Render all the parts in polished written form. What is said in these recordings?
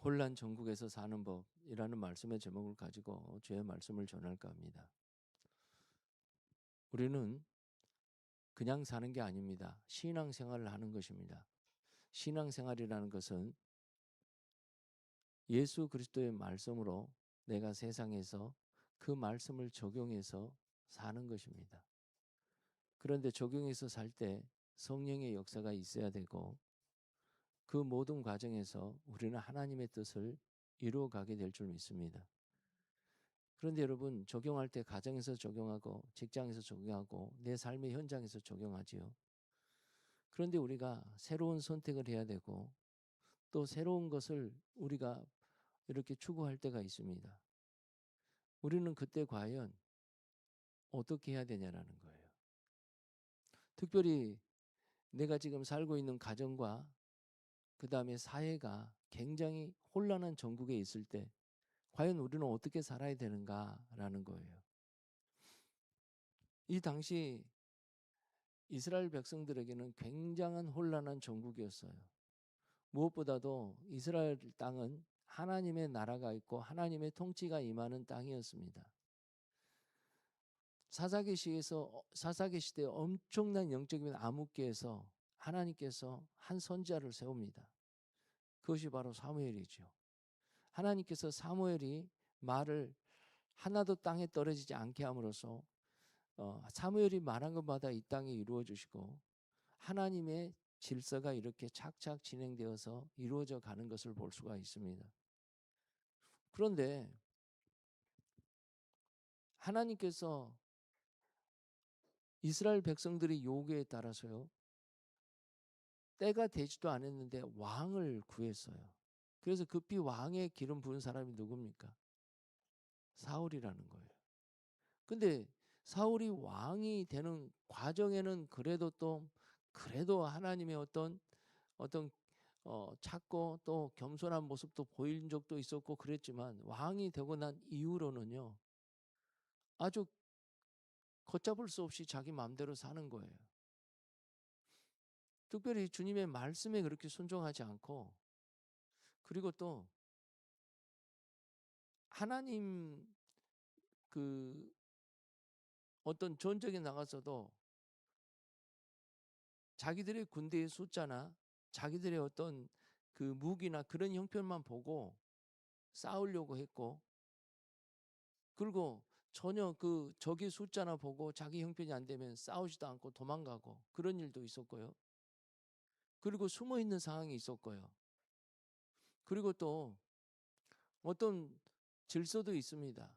혼란 전국에서 사는 법이라는 말씀의 제목을 가지고 주의 말씀을 전할까 합니다. 우리는 그냥 사는 게 아닙니다. 신앙생활을 하는 것입니다. 신앙생활이라는 것은 예수 그리스도의 말씀으로 내가 세상에서 그 말씀을 적용해서 사는 것입니다. 그런데 적용해서 살 때 성령의 역사가 있어야 되고, 그 모든 과정에서 우리는 하나님의 뜻을 이루어가게 될 줄 믿습니다. 그런데 여러분, 적용할 때 가정에서 적용하고 직장에서 적용하고 내 삶의 현장에서 적용하지요. 그런데 우리가 새로운 선택을 해야 되고 또 새로운 것을 우리가 이렇게 추구할 때가 있습니다. 우리는 그때 과연 어떻게 해야 되냐라는 거예요. 특별히 내가 지금 살고 있는 가정과 그 다음에 사회가 굉장히 혼란한 전국에 있을 때 과연 우리는 어떻게 살아야 되는가라는 거예요. 이 당시 이스라엘 백성들에게는 굉장한 혼란한 전국이었어요. 무엇보다도 이스라엘 땅은 하나님의 나라가 있고 하나님의 통치가 임하는 땅이었습니다. 사사기 시대에 엄청난 영적인 암흑기에서 하나님께서 한 선지자를 세웁니다. 그것이 바로 사무엘이죠. 하나님께서 사무엘이 말을 하나도 땅에 떨어지지 않게 함으로써 사무엘이 말한 것마다 이 땅에 이루어 주시고 하나님의 질서가 이렇게 착착 진행되어서 이루어져 가는 것을 볼 수가 있습니다. 그런데 하나님께서 이스라엘 백성들의 요구에 따라서요, 때가 되지도 않았는데 왕을 구했어요. 그래서 급히 왕의 기름 부은 사람이 누굽니까? 사울이라는 거예요. 근데 사울이 왕이 되는 과정에는 그래도 하나님의 어떤 찾고 또 겸손한 모습도 보인 적도 있었고 그랬지만, 왕이 되고 난 이후로는요, 아주 걷잡을 수 없이 자기 마음대로 사는 거예요. 특별히 주님의 말씀에 그렇게 순종하지 않고, 그리고 또 하나님 그 어떤 전쟁에 나가서도 자기들의 군대의 숫자나 자기들의 어떤 그 무기나 그런 형편만 보고 싸우려고 했고, 그리고 전혀 그 적의 숫자나 보고 자기 형편이 안 되면 싸우지도 않고 도망가고 그런 일도 있었고요. 그리고 숨어 있는 상황이 있었고요. 그리고 또 어떤 질서도 있습니다.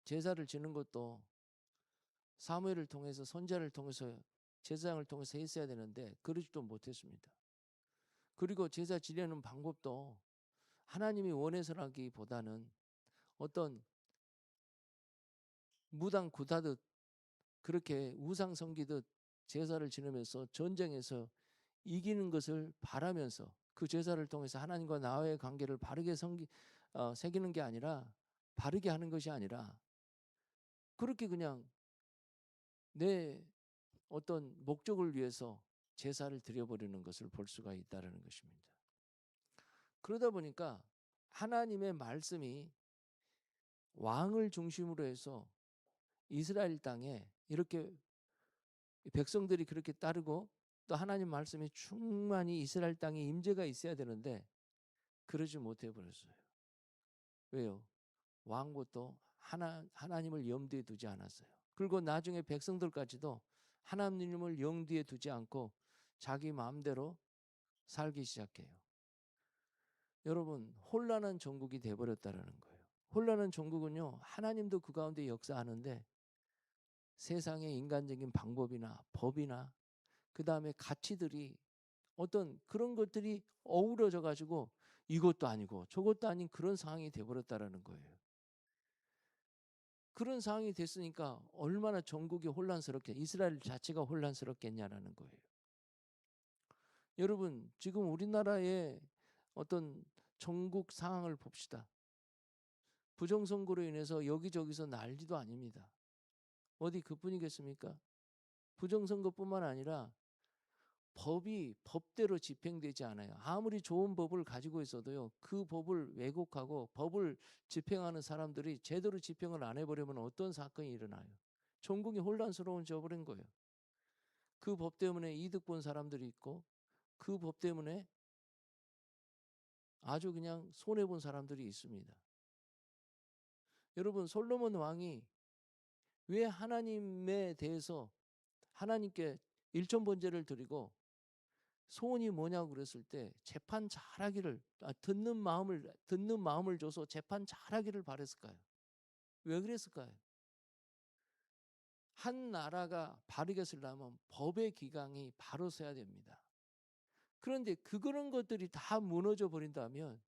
제사를 지는 것도 사무엘을 통해서, 선지자를 통해서, 제사장을 통해서 했어야 되는데 그러지도 못했습니다. 그리고 제사 지내는 방법도 하나님이 원해서라기보다는 어떤 무당 구다듯 그렇게 우상 섬기듯 제사를 지내면서 전쟁에서 이기는 것을 바라면서 그 제사를 통해서 하나님과 나와의 관계를 바르게 새기는 게 아니라, 바르게 하는 것이 아니라 그렇게 그냥 내 어떤 목적을 위해서 제사를 드려버리는 것을 볼 수가 있다는 것입니다. 그러다 보니까 하나님의 말씀이 왕을 중심으로 해서 이스라엘 땅에 이렇게 백성들이 그렇게 따르고 또 하나님 말씀이 충만히 이스라엘 땅에 임재가 있어야 되는데 그러지 못해 버렸어요. 왜요? 왕부터 하나님을 염두에 두지 않았어요. 그리고 나중에 백성들까지도 하나님을 염두에 두지 않고 자기 마음대로 살기 시작해요. 여러분, 혼란한 전국이 돼버렸다라는 거예요. 혼란한 전국은요, 하나님도 그 가운데 역사하는데 세상의 인간적인 방법이나 법이나 그 다음에 가치들이, 어떤 그런 것들이 어우러져 가지고 이것도 아니고 저것도 아닌 그런 상황이 돼버렸다라는 거예요. 그런 상황이 됐으니까 얼마나 전국이 혼란스럽게, 이스라엘 자체가 혼란스럽겠냐라는 거예요. 여러분, 지금 우리나라의 어떤 전국 상황을 봅시다. 부정선거로 인해서 여기저기서 난리도 아닙니다. 어디 그뿐이겠습니까? 부정선거뿐만 아니라 법이 법대로 집행되지 않아요. 아무리 좋은 법을 가지고 있어도요. 그 법을 왜곡하고 법을 집행하는 사람들이 제대로 집행을 안 해버리면 어떤 사건이 일어나요. 전국이 혼란스러워져 버린 거예요. 그 법 때문에 이득 본 사람들이 있고 그 법 때문에 아주 그냥 손해본 사람들이 있습니다. 여러분, 솔로몬 왕이 왜 하나님에 대해서 하나님께 일천번제를 드리고 소원이 뭐냐고 그랬을 때 재판 잘하기를, 듣는 마음을 줘서 재판 잘하기를 바랬을까요? 왜 그랬을까요? 한 나라가 바르게 쓰려면 법의 기강이 바로 서야 됩니다. 그런데 그런 것들이 다 무너져 버린다면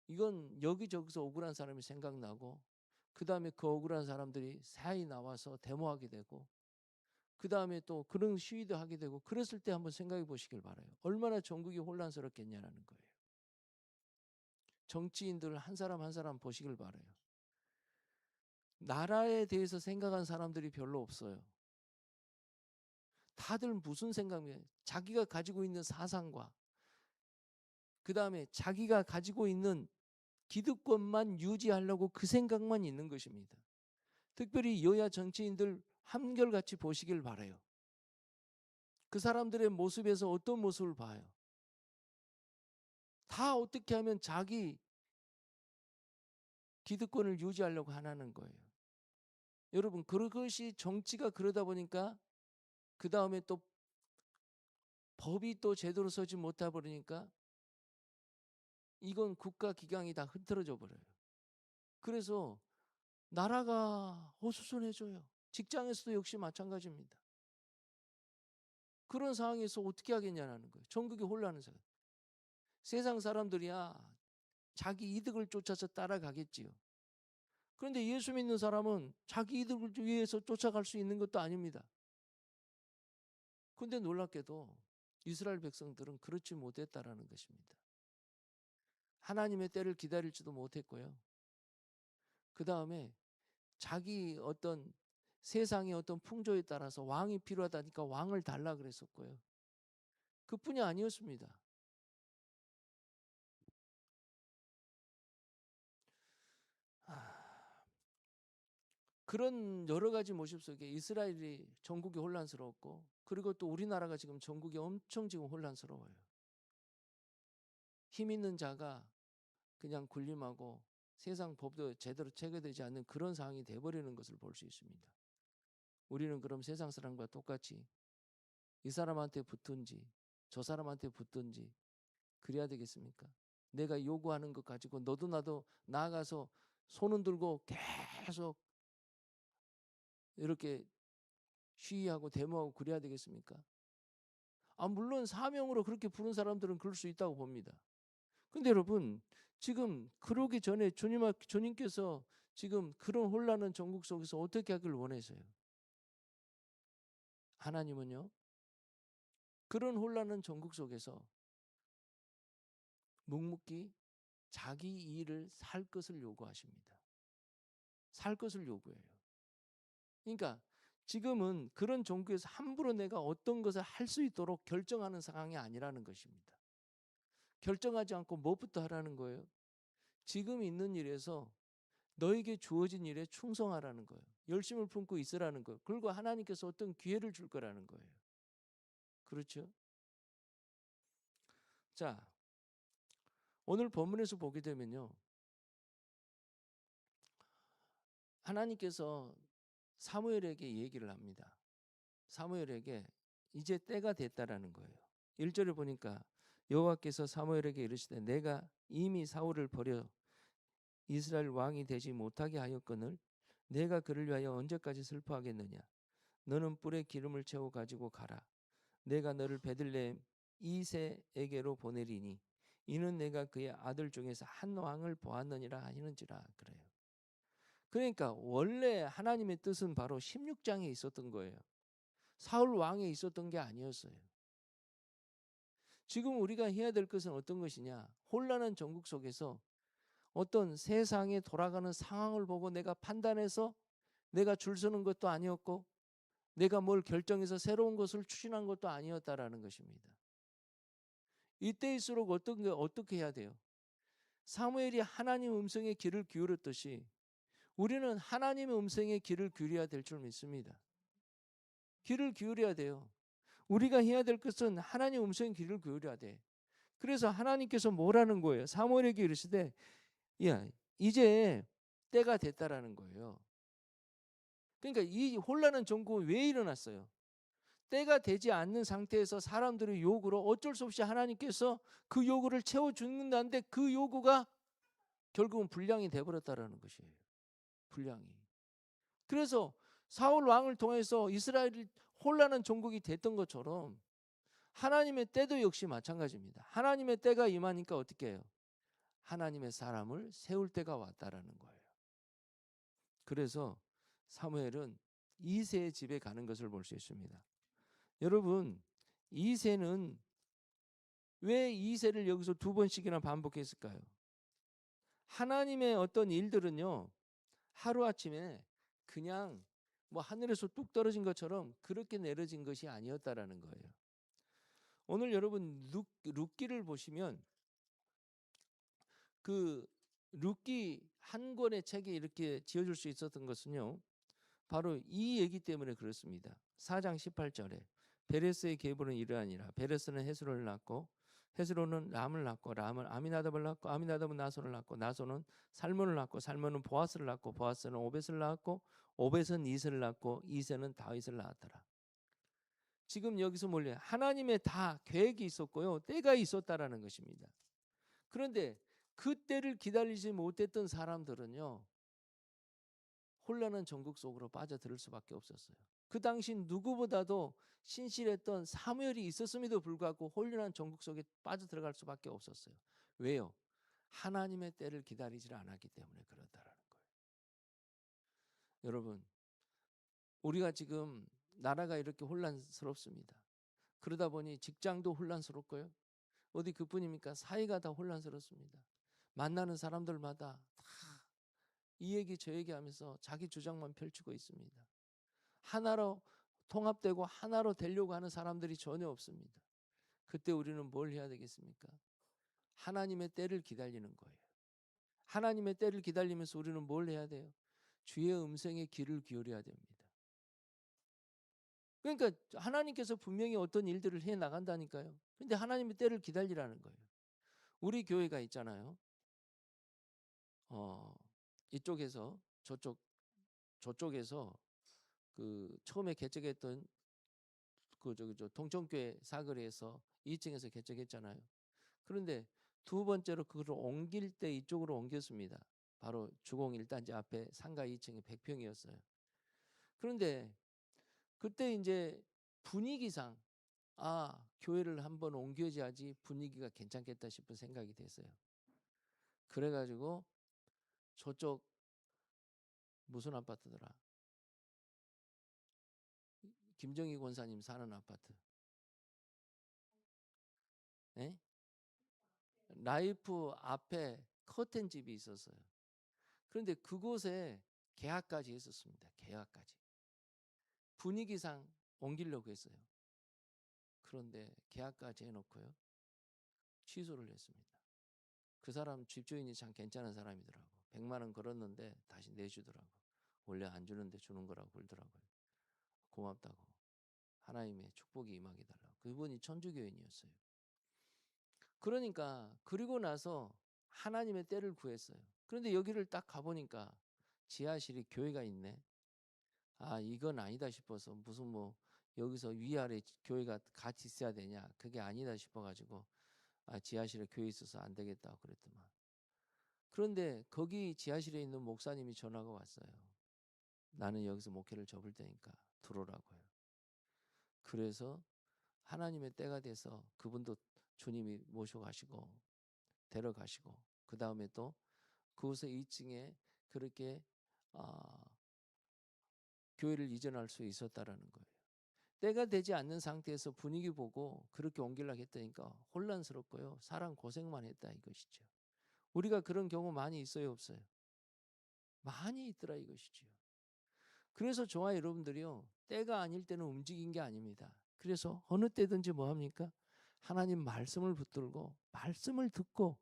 이건 여기저기서 억울한 사람이 생각나고 그 다음에 그 억울한 사람들이 사이 나와서 데모하게 되고 그 다음에 또 그런 시위도 하게 되고 그랬을 때 한번 생각해 보시길 바라요. 얼마나 전국이 혼란스럽겠냐라는 거예요. 정치인들 한 사람 한 사람 보시길 바라요. 나라에 대해서 생각한 사람들이 별로 없어요. 다들 무슨 생각이에요? 자기가 가지고 있는 사상과 그 다음에 자기가 가지고 있는 기득권만 유지하려고 그 생각만 있는 것입니다. 특별히 여야 정치인들 한결같이 보시길 바라요. 그 사람들의 모습에서 어떤 모습을 봐요? 다 어떻게 하면 자기 기득권을 유지하려고 하는 거예요. 여러분, 그것이 정치가 그러다 보니까 그 다음에 또 법이 또 제대로 서지 못하 버리니까 이건 국가 기강이 다 흐트러져 버려요. 그래서 나라가 어수선해져요. 직장에서도 역시 마찬가지입니다. 그런 상황에서 어떻게 하겠냐는 거예요. 전국이 혼란한 상황. 세상 사람들이야 자기 이득을 쫓아서 따라가겠지요. 그런데 예수 믿는 사람은 자기 이득을 위해서 쫓아갈 수 있는 것도 아닙니다. 그런데 놀랍게도 이스라엘 백성들은 그렇지 못했다라는 것입니다. 하나님의 때를 기다릴지도 못했고요. 그 다음에 자기 어떤 세상의 어떤 풍조에 따라서 왕이 필요하다니까 왕을 달라 그랬었고요. 그뿐이 아니었습니다. 그런 여러 가지 모습 속에 이스라엘이 전국이 혼란스러웠고 그리고 또 우리나라가 지금 전국이 엄청 지금 혼란스러워요. 힘 있는 자가 그냥 군림하고 세상 법도 제대로 체계되지 않는 그런 상황이 돼버리는 것을 볼 수 있습니다. 우리는 그럼 세상 사람과 똑같이 이 사람한테 붙든지 저 사람한테 붙든지 그래야 되겠습니까? 내가 요구하는 것 가지고 너도 나도 나아가서 손은 들고 계속 이렇게 시위하고 데모하고 그래야 되겠습니까? 물론 사명으로 그렇게 부른 사람들은 그럴 수 있다고 봅니다. 근데 여러분, 지금 그러기 전에 주님께서 지금 그런 혼란한 전국 속에서 어떻게 하길 원하세요? 하나님은요, 그런 혼란한 전국 속에서 묵묵히 자기 일을 살 것을 요구하십니다. 살 것을 요구해요. 그러니까 지금은 그런 종교에서 함부로 내가 어떤 것을 할 수 있도록 결정하는 상황이 아니라는 것입니다. 결정하지 않고 무엇부터 하라는 거예요? 지금 있는 일에서 너에게 주어진 일에 충성하라는 거예요. 열심을 품고 있으라는 거예요. 그리고 하나님께서 어떤 기회를 줄 거라는 거예요. 그렇죠? 자, 오늘 본문에서 보게 되면요. 하나님께서 사무엘에게 얘기를 합니다. 사무엘에게 이제 때가 됐다라는 거예요. 1절을 보니까 여호와께서 사무엘에게 이르시되 내가 이미 사울을 버려 이스라엘 왕이 되지 못하게 하였거늘 내가 그를 위하여 언제까지 슬퍼하겠느냐. 너는 뿔에 기름을 채워 가지고 가라. 내가 너를 베들레헴 이새에게로 보내리니 이는 내가 그의 아들 중에서 한 왕을 보았느니라 하시는지라. 그래요. 그러니까 원래 하나님의 뜻은 바로 16장에 있었던 거예요. 사울 왕에 있었던 게 아니었어요. 지금 우리가 해야 될 것은 어떤 것이냐? 혼란한 전국 속에서 어떤 세상에 돌아가는 상황을 보고 내가 판단해서 내가 줄 서는 것도 아니었고 내가 뭘 결정해서 새로운 것을 추진한 것도 아니었다라는 것입니다. 이때일수록 어떻게 해야 돼요? 사무엘이 하나님 음성에 귀를 기울였듯이 우리는 하나님의 음성에 귀를 기울여야 될 줄 믿습니다. 귀를 기울여야 돼요. 우리가 해야 될 것은 하나님 음성에 귀를 기울여야 돼. 그래서 하나님께서 뭐라는 거예요? 사무엘에게 이르시되 야 이제 때가 됐다라는 거예요. 그러니까 이 혼란한 전국은 왜 일어났어요? 때가 되지 않는 상태에서 사람들의 요구로 어쩔 수 없이 하나님께서 그 요구를 채워주는다는데 그 요구가 결국은 불량이 돼버렸다라는 것이에요. 불량이. 그래서 사울 왕을 통해서 이스라엘이 혼란한 종국이 됐던 것처럼 하나님의 때도 역시 마찬가지입니다. 하나님의 때가 임하니까 어떻게 해요? 하나님의 사람을 세울 때가 왔다라는 거예요. 그래서 사무엘은 이새의 집에 가는 것을 볼 수 있습니다. 여러분, 이새는 왜 이새를 여기서 두 번씩이나 반복했을까요? 하나님의 어떤 일들은요, 하루아침에 그냥 뭐 하늘에서 뚝 떨어진 것처럼 그렇게 내려진 것이 아니었다라는 거예요. 오늘 여러분 룻기를 보시면 그 룻기 한 권의 책이 이렇게 지어줄 수 있었던 것은요, 바로 이 얘기 때문에 그렇습니다. 4장 18절에 베레스의 계보는 이러하니라. 베레스는 헤스로를 낳고 헤스로는 람을 낳고 람은 아미나답을 낳고 아미나답은 나손을 낳고 나손은 살몬을 낳고 살몬은 보아스를 낳고 보아스는 오벳을 낳았고 오벳은 이새를 낳고 이새는 다윗을 낳았더라. 지금 여기서 몰래 하나님의 다 계획이 있었고요, 때가 있었다라는 것입니다. 그런데 그 때를 기다리지 못했던 사람들은요, 혼란한 전국 속으로 빠져들 수밖에 없었어요. 그 당시 누구보다도 신실했던 사무엘이 있었음에도 불구하고 혼란한 전국 속에 빠져들어갈 수밖에 없었어요. 왜요? 하나님의 때를 기다리질 않았기 때문에 그렇다라는 거예요. 여러분, 우리가 지금 나라가 이렇게 혼란스럽습니다. 그러다 보니 직장도 혼란스럽고요. 어디 그뿐입니까? 사회가 다 혼란스럽습니다. 만나는 사람들마다 다 이 얘기 저 얘기 하면서 자기 주장만 펼치고 있습니다. 하나로 통합되고 하나로 되려고 하는 사람들이 전혀 없습니다. 그때 우리는 뭘 해야 되겠습니까? 하나님의 때를 기다리는 거예요. 하나님의 때를 기다리면서 우리는 뭘 해야 돼요? 주의 음성에 귀를 기울여야 됩니다. 그러니까 하나님께서 분명히 어떤 일들을 해 나간다니까요. 근데 하나님의 때를 기다리라는 거예요. 우리 교회가 있잖아요. 이쪽에서 저쪽에서 그 처음에 개척했던 그 동천교회 사거리에서 2층에서 개척했잖아요. 그런데 두 번째로 그걸 옮길 때 이쪽으로 옮겼습니다. 바로 주공 1단지 앞에 상가 2층에 100평이었어요. 그런데 그때 이제 분위기상 교회를 한번 옮겨야지 분위기가 괜찮겠다 싶은 생각이 됐어요. 그래가지고 저쪽 무슨 아파트더라? 김정희 권사님 사는 아파트. 에? 라이프 앞에 커튼집이 있었어요. 그런데 그곳에 계약까지 했었습니다. 계약까지. 분위기상 옮기려고 했어요. 그런데 계약까지 해놓고요, 취소를 했습니다. 그 사람 집주인이 참 괜찮은 사람이더라고. 100만 원 걸었는데 다시 내주더라고. 원래 안 주는데 주는 거라고 그러더라고요. 고맙다고. 하나님의 축복이 임하게 달라고. 그분이 천주교인이었어요. 그러니까 그리고 나서 하나님의 때를 구했어요. 그런데 여기를 딱 가보니까 지하실에 교회가 있네. 이건 아니다 싶어서 무슨 뭐 여기서 위아래 교회가 같이 있어야 되냐, 그게 아니다 싶어가지고 지하실에 교회 있어서 안 되겠다고 그랬더만. 그런데 거기 지하실에 있는 목사님이 전화가 왔어요. 나는 여기서 목회를 접을 테니까 들어오라고요. 그래서 하나님의 때가 돼서 그분도 주님이 모셔가시고 데려가시고, 그 다음에 또 그곳에 2층에 그렇게 교회를 이전할 수 있었다라는 거예요. 때가 되지 않는 상태에서 분위기 보고 그렇게 옮기려고 했다니까 혼란스럽고요, 사람 고생만 했다 이것이죠. 우리가 그런 경우 많이 있어요, 없어요? 많이 있더라 이것이죠. 그래서 저와 여러분들이요, 때가 아닐 때는 움직인 게 아닙니다. 그래서 어느 때든지 뭐합니까? 하나님 말씀을 붙들고 말씀을 듣고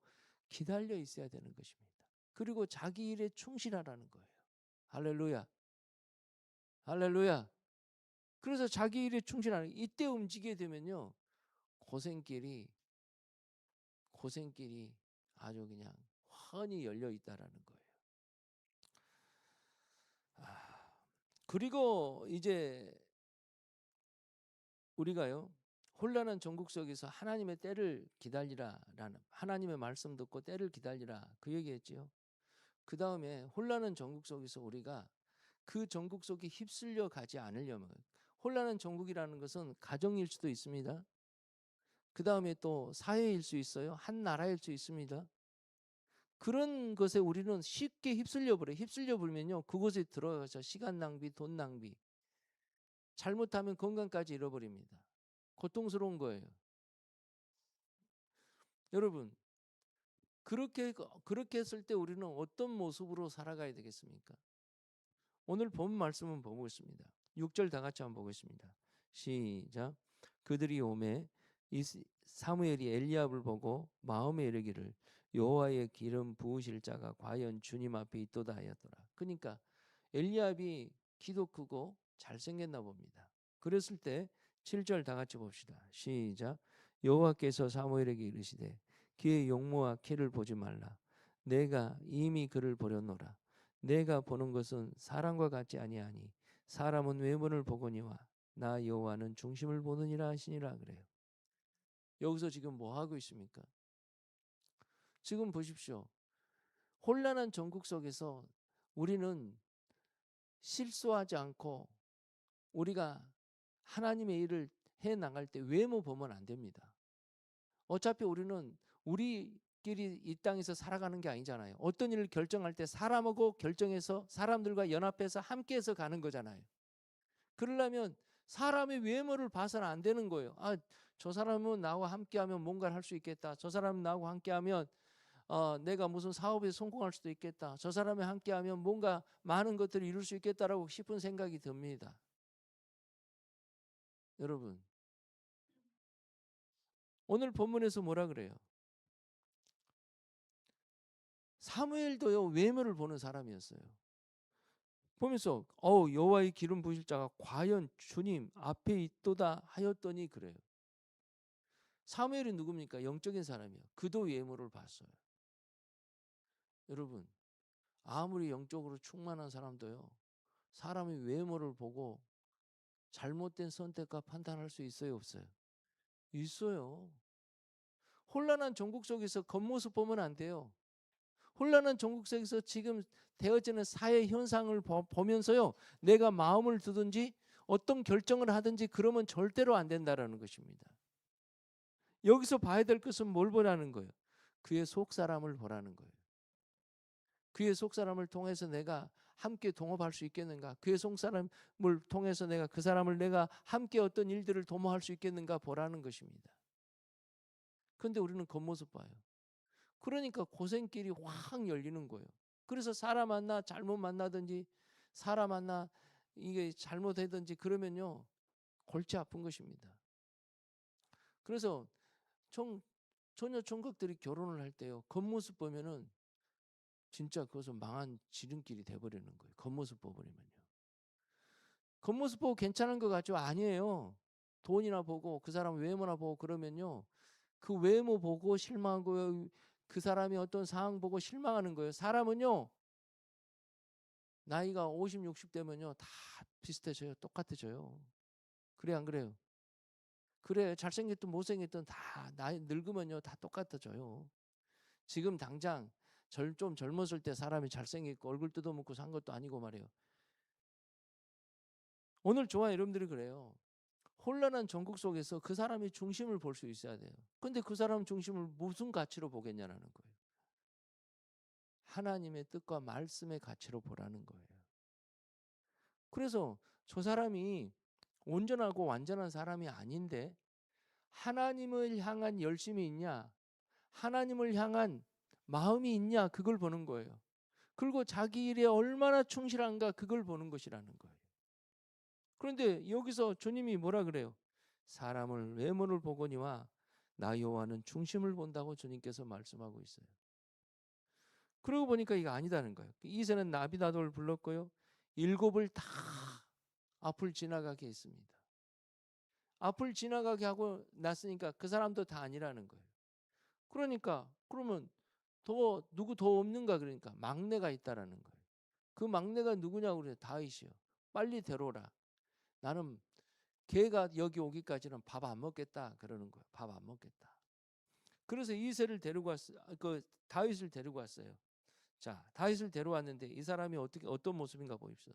기다려 있어야 되는 것입니다. 그리고 자기 일에 충실하라는 거예요. 할렐루야. 할렐루야. 그래서 자기 일에 충실하는, 이때 움직이게 되면요, 고생길이 아주 그냥 환히 열려 있다라는 거예요. 그리고 이제 우리가요, 혼란한 전국 속에서 하나님의 때를 기다리라라는, 하나님의 말씀 듣고 때를 기다리라, 그 얘기했지요. 그 다음에 혼란한 전국 속에서 우리가 그 전국 속에 휩쓸려 가지 않으려면, 혼란한 전국이라는 것은 가정일 수도 있습니다. 그 다음에 또 사회일 수 있어요. 한 나라일 수 있습니다. 그런 것에 우리는 쉽게 휩쓸려 버려요. 휩쓸려 버리면요, 그곳에 들어가서 시간 낭비, 돈 낭비, 잘못하면 건강까지 잃어버립니다. 고통스러운 거예요. 여러분, 그렇게 했을 때 우리는 어떤 모습으로 살아가야 되겠습니까? 오늘 본 말씀은 보겠습니다. 6절 다 같이 한번 보겠습니다. 시작. 그들이 오매 사무엘이 엘리압을 보고 마음에 이르기를 여호와의 기름 부으실 자가 과연 주님 앞에 있도다 하였더라. 그러니까 엘리압이 키도 크고 잘생겼나 봅니다. 그랬을 때 7절 다 같이 봅시다. 시작. 여호와께서 사무엘에게 이르시되 그의 용모와 키를 보지 말라. 내가 이미 그를 버렸노라. 내가 보는 것은 사람과 같지 아니하니 사람은 외모를 보거니와 나 여호와는 중심을 보느니라 하시니라 그래요. 여기서 지금 뭐 하고 있습니까? 지금 보십시오. 혼란한 전국 속에서 우리는 실수하지 않고 우리가 하나님의 일을 해 나갈 때 외모 보면 안 됩니다. 어차피 우리는 우리끼리 이 땅에서 살아가는 게 아니잖아요. 어떤 일을 결정할 때 사람하고 결정해서 사람들과 연합해서 함께해서 가는 거잖아요. 그러려면 사람의 외모를 봐서는 안 되는 거예요. 아, 저 사람은 나와 함께하면 뭔가를 할 수 있겠다. 저 사람은 나하고 함께하면 내가 무슨 사업에 성공할 수도 있겠다. 저 사람이 함께하면 뭔가 많은 것들을 이룰 수 있겠다라고 싶은 생각이 듭니다. 여러분, 오늘 본문에서 뭐라 그래요? 사무엘도요, 외모를 보는 사람이었어요. 보면서 여호와의 기름 부으실 자가 과연 주님 앞에 있도다 하였더니 그래요. 사무엘이 누굽니까? 영적인 사람이요. 그도 외모를 봤어요. 여러분, 아무리 영적으로 충만한 사람도요, 사람의 외모를 보고 잘못된 선택과 판단할 수 있어요, 없어요? 있어요. 혼란한 전국 속에서 겉모습 보면 안 돼요. 혼란한 전국 속에서 지금 되어지는 사회 현상을 보면서요, 내가 마음을 두든지 어떤 결정을 하든지 그러면 절대로 안 된다라는 것입니다. 여기서 봐야 될 것은 뭘 보라는 거예요? 그의 속사람을 보라는 거예요. 그의 속사람을 통해서 내가 함께 동업할 수 있겠는가? 그의 속사람을 통해서 내가 그 사람을 내가 함께 어떤 일들을 도모할 수 있겠는가 보라는 것입니다. 그런데 우리는 겉모습 봐요. 그러니까 고생길이 확 열리는 거예요. 그래서 사람 만나 잘못 만나든지 사람 만나 이게 잘못하든지 그러면요, 골치 아픈 것입니다. 그래서 처녀 총각들이 결혼을 할 때요, 겉모습 보면은 진짜 그것은 망한 지름길이 돼버리는 거예요. 겉모습 보버리면요. 겉모습 보고 괜찮은 것 같죠? 아니에요. 돈이나 보고 그 사람 외모나 보고 그러면요, 그 외모 보고 실망한 거예요. 그 사람이 어떤 상황 보고 실망하는 거예요. 사람은요, 나이가 50, 60 되면요, 다 비슷해져요. 똑같아져요. 그래, 안 그래요? 그래, 잘생겼든 못생겼든 다 나이 늙으면요, 다 똑같아져요. 지금 당장 좀 젊었을 때 사람이 잘생겼고 얼굴 뜯어먹고 산 것도 아니고 말이에요. 오늘 저와 여러분들이 그래요. 혼란한 전국 속에서 그 사람의 중심을 볼 수 있어야 돼요. 근데 그 사람 중심을 무슨 가치로 보겠냐라는 거예요. 하나님의 뜻과 말씀의 가치로 보라는 거예요. 그래서 저 사람이 온전하고 완전한 사람이 아닌데 하나님을 향한 열심이 있냐, 하나님을 향한 마음이 있냐, 그걸 보는 거예요. 그리고 자기 일에 얼마나 충실한가, 그걸 보는 것이라는 거예요. 그런데 여기서 주님이 뭐라 그래요? 사람을 외모를 보거니와 나 여호와는 중심을 본다고 주님께서 말씀하고 있어요. 그러고 보니까 이거 아니다는 거예요. 이새는 나비나돌을 불렀고요. 일곱을 다 앞을 지나가게 했습니다. 앞을 지나가게 하고 났으니까 그 사람도 다 아니라는 거예요. 그러니까 그러면 누구 더 없는가? 그러니까 막내가 있다라는 거예요. 그 막내가 누구냐고 그래요. 다윗이요. 빨리 데려오라. 나는 걔가 여기 오기까지는 밥 안 먹겠다 그러는 거예요. 밥 안 먹겠다. 그래서 이새를 데리고 왔어요. 다윗을 데리고 왔어요. 자, 다윗을 데려왔는데 이 사람이 어떤 모습인가 보십시오.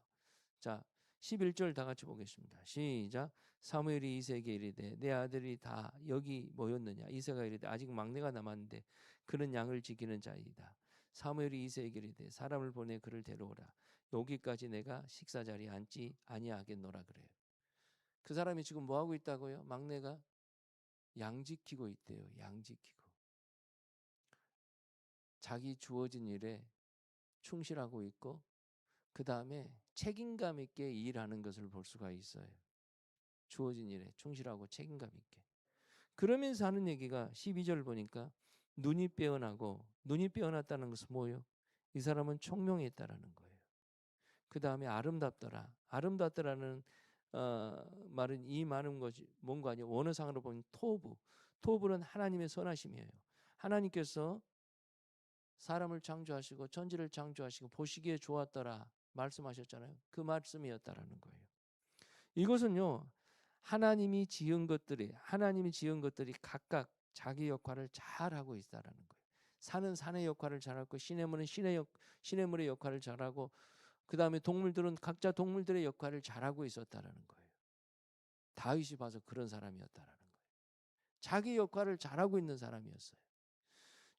자, 11절 다 같이 보겠습니다. 시작. 사무엘이 이새에게 이르되 내 아들이 다 여기 모였느냐? 이새가 이르되 아직 막내가 남았는데 그는 양을 지키는 자이다. 사무엘이 이새에게 이르되 사람을 보내 그를 데려오라. 여기까지 내가 식사 자리에 앉지 아니하겠노라 그래요. 그 사람이 지금 뭐 하고 있다고요? 막내가 양 지키고 있대요. 양 지키고. 자기 주어진 일에 충실하고 있고 그 다음에 책임감 있게 일하는 것을 볼 수가 있어요. 주어진 일에 충실하고 책임감 있게. 그러면서 하는 얘기가 12절 보니까 눈이 빼어나고, 눈이 빼어났다는 것은 뭐예요? 이 사람은 총명했다라는 거예요. 그 다음에 아름답더라. 아름답더라는 말은 이 많은 것이 뭔가 아니에요. 원어상으로 보면 토부. 토부는 하나님의 선하심이에요. 하나님께서 사람을 창조하시고 천지를 창조하시고 보시기에 좋았더라 말씀하셨잖아요. 그 말씀이었다라는 거예요. 이것은요, 하나님이 지은 것들이 각각 자기 역할을 잘 하고 있다라는 거예요. 산은 산의 역할을 잘하고 시냇물은 시냇물의 역할을 잘하고 그 다음에 동물들은 각자 동물들의 역할을 잘하고 있었다라는 거예요. 다윗이 봐서 그런 사람이었다라는 거예요. 자기 역할을 잘하고 있는 사람이었어요.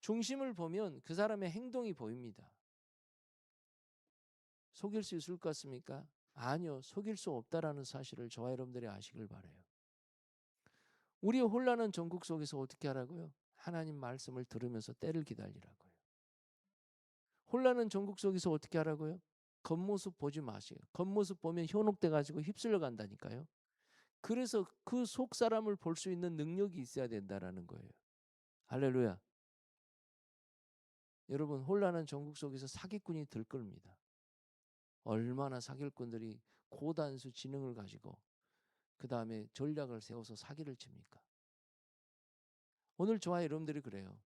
중심을 보면 그 사람의 행동이 보입니다. 속일 수 있을 것 같습니까? 아니요. 속일 수 없다라는 사실을 저와 여러분들이 아시길 바라요. 우리의 혼란한 전국 속에서 어떻게 하라고요? 하나님 말씀을 들으면서 때를 기다리라고요. 혼란한 전국 속에서 어떻게 하라고요? 겉모습 보지 마세요. 겉모습 보면 현혹돼 가지고 휩쓸려 간다니까요. 그래서 그 속 사람을 볼 수 있는 능력이 있어야 된다라는 거예요. 할렐루야. 여러분, 혼란한 전국 속에서 사기꾼이 들끓습니다. 얼마나 사기꾼들이 고단수 지능을 가지고 그 다음에 전략을 세워서 사기를 칩니까? 오늘 저와 여러분들이 그래요.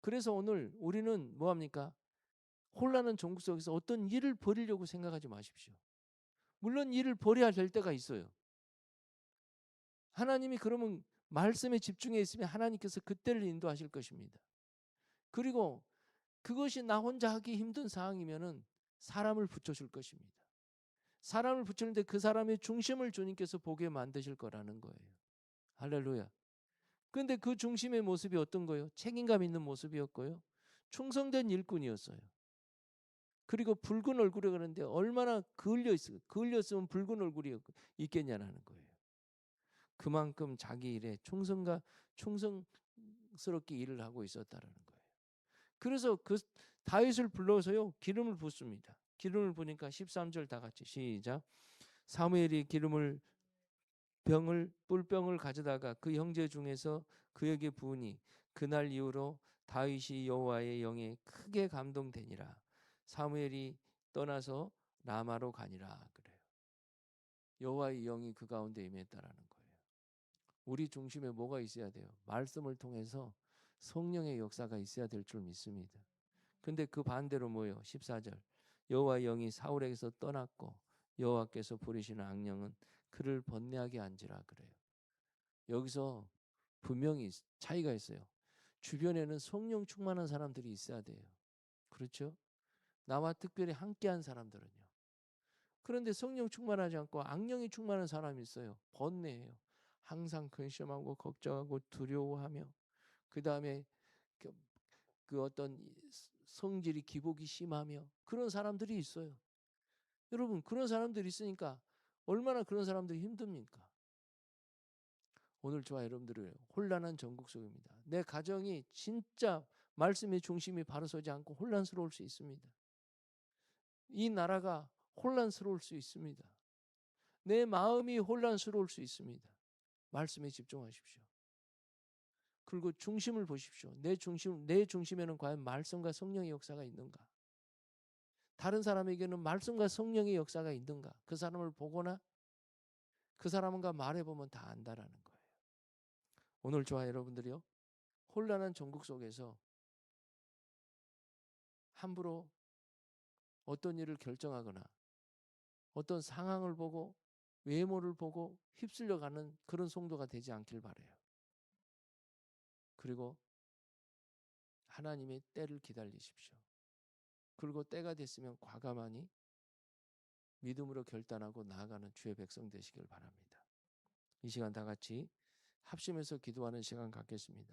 그래서 오늘 우리는 뭐합니까? 혼란한 전국 속에서 어떤 일을 벌이려고 생각하지 마십시오. 물론 일을 벌여야 될 때가 있어요. 하나님이 그러면 말씀에 집중해 있으면 하나님께서 그때를 인도하실 것입니다. 그리고 그것이 나 혼자 하기 힘든 상황이면은 사람을 붙여줄 것입니다. 사람을 붙이는데 그 사람의 중심을 주님께서 보게 만드실 거라는 거예요. 할렐루야. 그런데 그 중심의 모습이 어떤 거예요? 책임감 있는 모습이었고요. 충성된 일꾼이었어요. 그리고 붉은 얼굴에 그러는데 얼마나 그을렸으면 붉은 얼굴이 있겠냐는 거예요. 그만큼 자기 일에 충성스럽게 일을 하고 있었다라는 거예요. 그래서 그 다윗을 불러서요 기름을 붓습니다. 기름을 부니까 13절 다 같이 시작. 사무엘이 뿔병을 가져다가 그 형제 중에서 그에게 부으니 그날 이후로 다윗이 여호와의 영에 크게 감동되니라. 사무엘이 떠나서 라마로 가니라 그래요. 여호와의 영이 그 가운데 임했다라는 거예요. 우리 중심에 뭐가 있어야 돼요? 말씀을 통해서 성령의 역사가 있어야 될 줄 믿습니다. 근데 그 반대로 뭐예요? 14절. 여호와의 영이 사울에게서 떠났고 여호와께서 부리시는 악령은 그를 번뇌하게 한지라 그래요. 여기서 분명히 차이가 있어요. 주변에는 성령 충만한 사람들이 있어야 돼요. 그렇죠? 나와 특별히 함께한 사람들은요. 그런데 성령 충만하지 않고 악령이 충만한 사람이 있어요. 번뇌해요. 항상 근심하고 걱정하고 두려워하며 그 다음에 그 어떤 성질이 기복이 심하며 그런 사람들이 있어요. 여러분 그런 사람들이 있으니까 얼마나 그런 사람들이 힘듭니까? 오늘 저와 여러분들을 혼란한 전국 속입니다. 내 가정이 진짜 말씀의 중심이 바로 서지 않고 혼란스러울 수 있습니다. 이 나라가 혼란스러울 수 있습니다. 내 마음이 혼란스러울 수 있습니다. 말씀에 집중하십시오. 그리고 중심을 보십시오. 내 중심에는 과연 말씀과 성령의 역사가 있는가? 다른 사람에게는 말씀과 성령의 역사가 있는가? 그 사람을 보거나 그 사람과 말해보면 다 안다라는 거예요. 오늘 저와 여러분들이요, 혼란한 전국 속에서 함부로 어떤 일을 결정하거나 어떤 상황을 보고 외모를 보고 휩쓸려가는 그런 성도가 되지 않길 바라요. 그리고 하나님의 때를 기다리십시오. 그리고 때가 됐으면 과감하니 믿음으로 결단하고 나아가는 주의 백성 되시길 바랍니다. 이 시간 다 같이 합심해서 기도하는 시간 갖겠습니다.